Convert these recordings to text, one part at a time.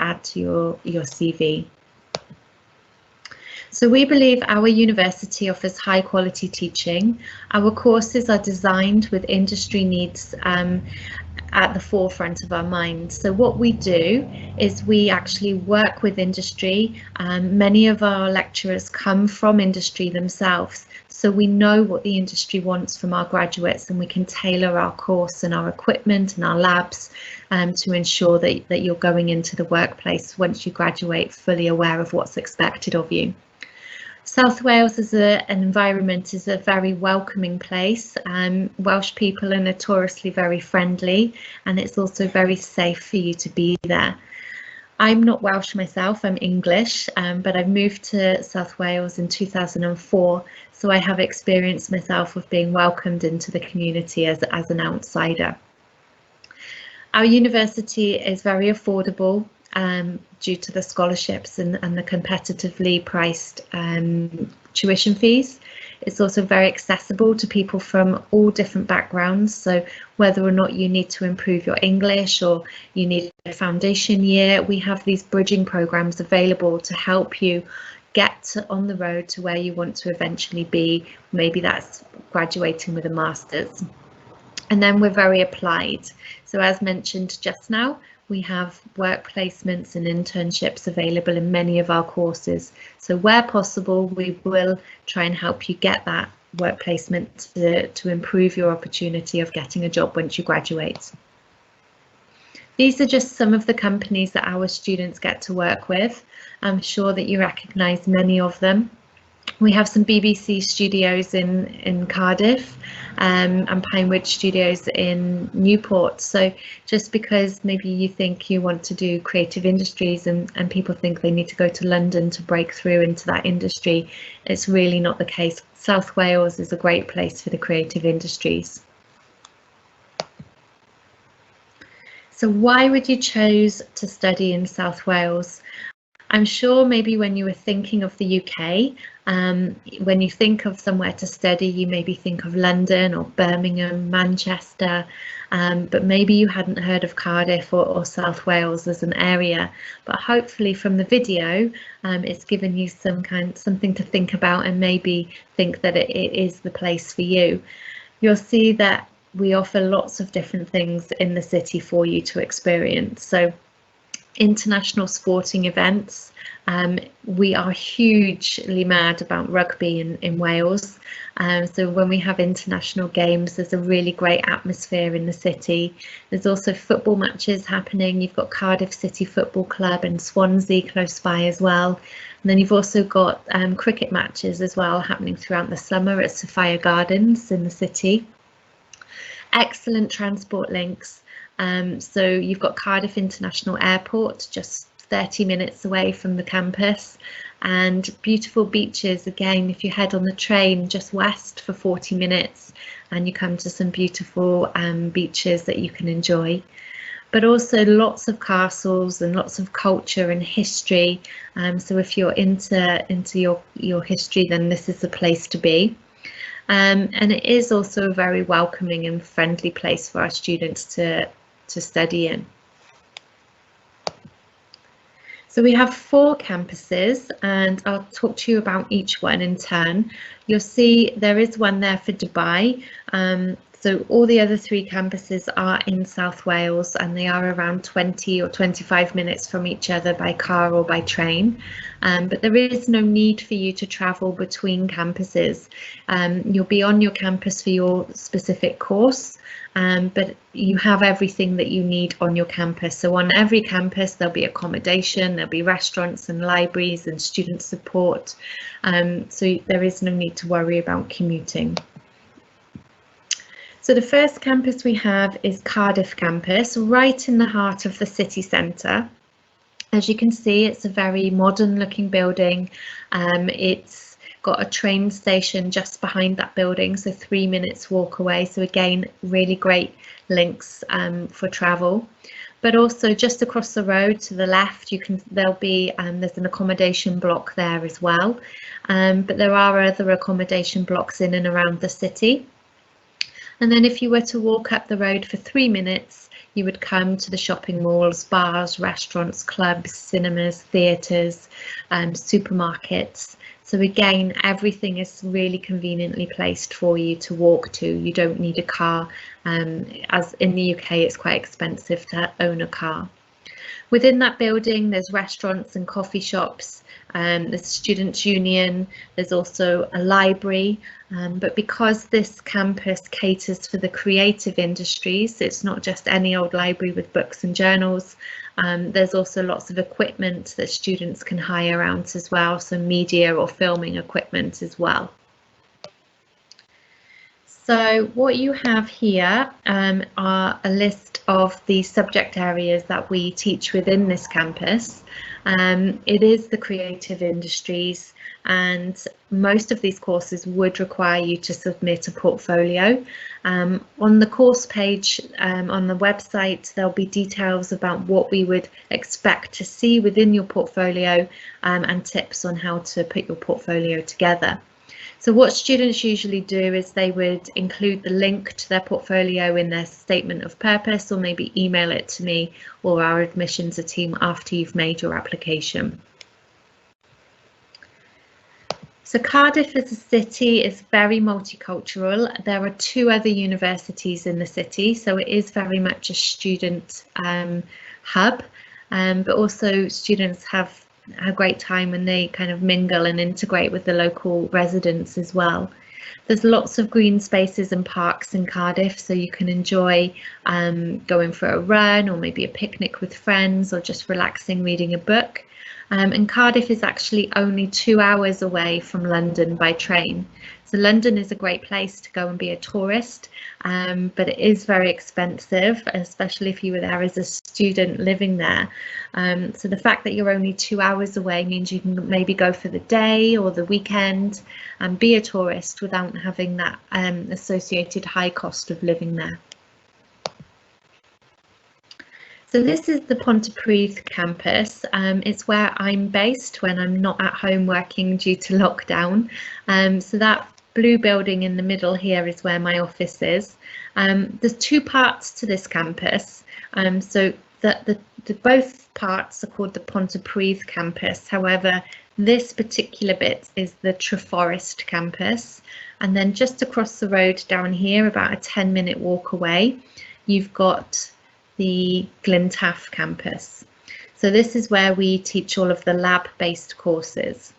add to your CV. So we believe our university offers high quality teaching. Our courses are designed with industry needs at the forefront of our minds. So what we do is we actually work with industry. Many of our lecturers come from industry themselves, so we know what the industry wants from our graduates, and we can tailor our course and our equipment and our labs to ensure that you're going into the workplace once you graduate fully aware of what's expected of you. South Wales as an environment is a very welcoming place. Welsh people are notoriously very friendly, and it's also very safe for you to be there. I'm not Welsh myself, I'm English, but I moved to South Wales in 2004, so I have experience myself of being welcomed into the community as an outsider. Our university is very affordable due to the scholarships and the competitively priced tuition fees. It's also very accessible to people from all different backgrounds, so whether or not you need to improve your English or you need a foundation year, we have these bridging programs available to help you get on the road to where you want to eventually be. Maybe that's graduating with a master's. And then we're very applied. So as mentioned just now, we have work placements and internships available in many of our courses. So where possible, we will try and help you get that work placement to improve your opportunity of getting a job once you graduate. These are just some of the companies that our students get to work with. I'm sure that you recognise many of them. We have some BBC studios in Cardiff and Pinewood studios in Newport. So just because maybe you think you want to do creative industries and people think they need to go to London to break through into that industry, it's really not the case. South Wales is a great place for the creative industries. So why would you choose to study in South Wales? I'm sure maybe when you were thinking of the UK, when you think of somewhere to study, you maybe think of London or Birmingham, Manchester, but maybe you hadn't heard of Cardiff or South Wales as an area. But hopefully from the video, it's given you something to think about and maybe think that it is the place for you. You'll see that we offer lots of different things in the city for you to experience. So international sporting events. We are hugely mad about rugby in Wales. So when we have international games, there's a really great atmosphere in the city. There's also football matches happening. You've got Cardiff City Football Club and Swansea close by as well. And then you've also got cricket matches as well happening throughout the summer at Sophia Gardens in the city. Excellent transport links. So you've got Cardiff International Airport, just 30 minutes away from the campus, and beautiful beaches. Again, if you head on the train just west for 40 minutes and you come to some beautiful beaches that you can enjoy. But also lots of castles and lots of culture and history. So if you're into your history, then this is the place to be. And it is also a very welcoming and friendly place for our students to study in. So we have 4 campuses, and I'll talk to you about each one in turn. You'll see there is one there for Dubai. So all the other 3 campuses are in South Wales, and they are around 20 or 25 minutes from each other by car or by train. But there is no need for you to travel between campuses. You'll be on your campus for your specific course, but you have everything that you need on your campus. So on every campus there'll be accommodation, there'll be restaurants and libraries and student support. So there is no need to worry about commuting. So the first campus we have is Cardiff Campus, right in the heart of the city centre. As you can see, it's a very modern looking building. It's got a train station just behind that building, so 3 minutes walk away. So again, really great links for travel. But also just across the road to the left, there's an accommodation block there as well. But there are other accommodation blocks in and around the city. And then if you were to walk up the road for 3 minutes, you would come to the shopping malls, bars, restaurants, clubs, cinemas, theatres, supermarkets. So again, everything is really conveniently placed for you to walk to. You don't need a car. As in the UK, it's quite expensive to own a car. Within that building, there's restaurants and coffee shops, there's Students' Union, there's also a library, but because this campus caters for the creative industries, it's not just any old library with books and journals. There's also lots of equipment that students can hire out as well, so media or filming equipment as well. So what you have here are a list of the subject areas that we teach within this campus. It is the creative industries, and most of these courses would require you to submit a portfolio. On the course page on the website, there'll be details about what we would expect to see within your portfolio and tips on how to put your portfolio together. So what students usually do is they would include the link to their portfolio in their statement of purpose, or maybe email it to me or our admissions team after you've made your application. So Cardiff as a city is very multicultural. There are 2 other universities in the city, so it is very much a student hub, but also students have a great time when they kind of mingle and integrate with the local residents as well. There's lots of green spaces and parks in Cardiff, so you can enjoy going for a run or maybe a picnic with friends, or just relaxing reading a book. And Cardiff is actually only 2 hours away from London by train. So London is a great place to go and be a tourist, but it is very expensive, especially if you were there as a student living there. So the fact that you're only 2 hours away means you can maybe go for the day or the weekend and be a tourist without having that associated high cost of living there. So this is the Pontypridd campus. It's where I'm based when I'm not at home working due to lockdown. So that blue building in the middle here is where my office is. There's 2 parts to this campus. So both parts are called the Pontypridd campus. However, this particular bit is the Treforest campus. And then just across the road down here, about a 10-minute walk away, you've got the Glen Taft campus. So this is where we teach all of the lab-based courses,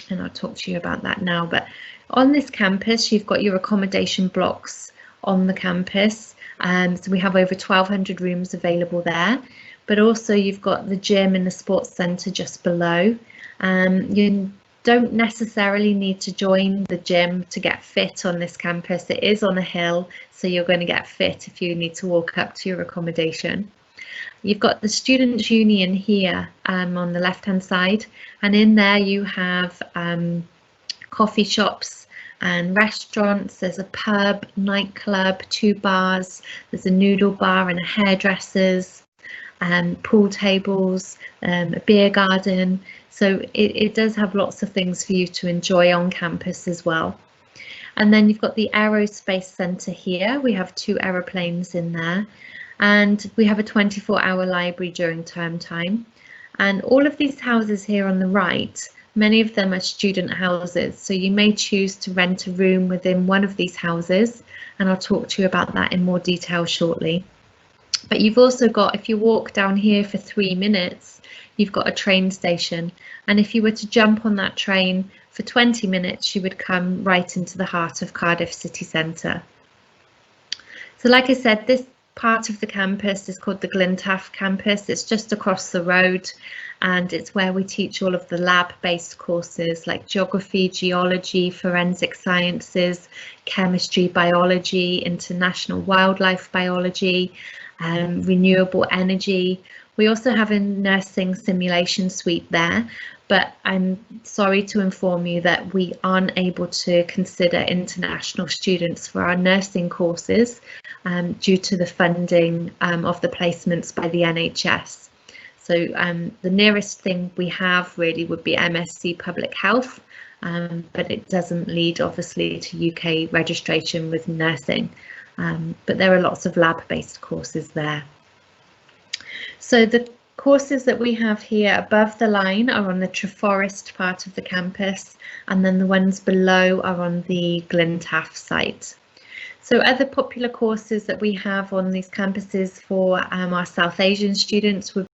and I'll talk to you about that now. But on this campus, you've got your accommodation blocks on the campus, so we have over 1,200 rooms available there, but also you've got the gym and the sports centre just below. You don't necessarily need to join the gym to get fit on this campus. It is on a hill, so you're going to get fit if you need to walk up to your accommodation. You've got the Students' Union here on the left-hand side, and in there you have coffee shops and restaurants. There's a pub, nightclub, 2 bars, there's a noodle bar and a hairdresser's, pool tables, a beer garden. So it does have lots of things for you to enjoy on campus as well. And then you've got the Aerospace Centre here. We have 2 aeroplanes in there, and we have a 24-hour library during term time. And all of these houses here on the right, many of them are student houses. So you may choose to rent a room within one of these houses, and I'll talk to you about that in more detail shortly. But you've also got, if you walk down here for 3 minutes, you've got a train station. And if you were to jump on that train for 20 minutes, you would come right into the heart of Cardiff city centre. So like I said, this part of the campus is called the Glen Taft campus. It's just across the road, and it's where we teach all of the lab-based courses like geography, geology, forensic sciences, chemistry, biology, international wildlife biology, renewable energy. We also have a nursing simulation suite there, but I'm sorry to inform you that we aren't able to consider international students for our nursing courses due to the funding of the placements by the NHS. So the nearest thing we have really would be MSc Public Health, but it doesn't lead obviously to UK registration with nursing. but there are lots of lab-based courses there. So the courses that we have here above the line are on the Treforest part of the campus, and then the ones below are on the Glen Taft site. So other popular courses that we have on these campuses for our South Asian students would